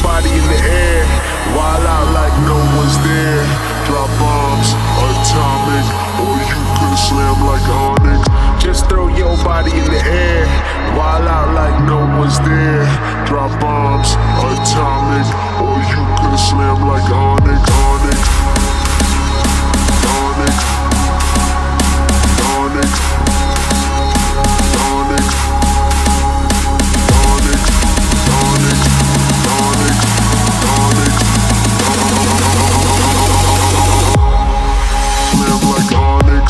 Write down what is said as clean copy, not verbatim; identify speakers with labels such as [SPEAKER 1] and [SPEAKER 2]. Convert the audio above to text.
[SPEAKER 1] body in the air, wild out like no one's there. Drop bombs, atomic, or you could slam like Onyx. Just throw your body in the air, wild out like no one's there. Drop bombs, atomic, or you could slam like Onyx. Onyx, Onyx, Onyx, Onyx, Onyx, Onyx, Onyx, Onyx, slam like Onyx.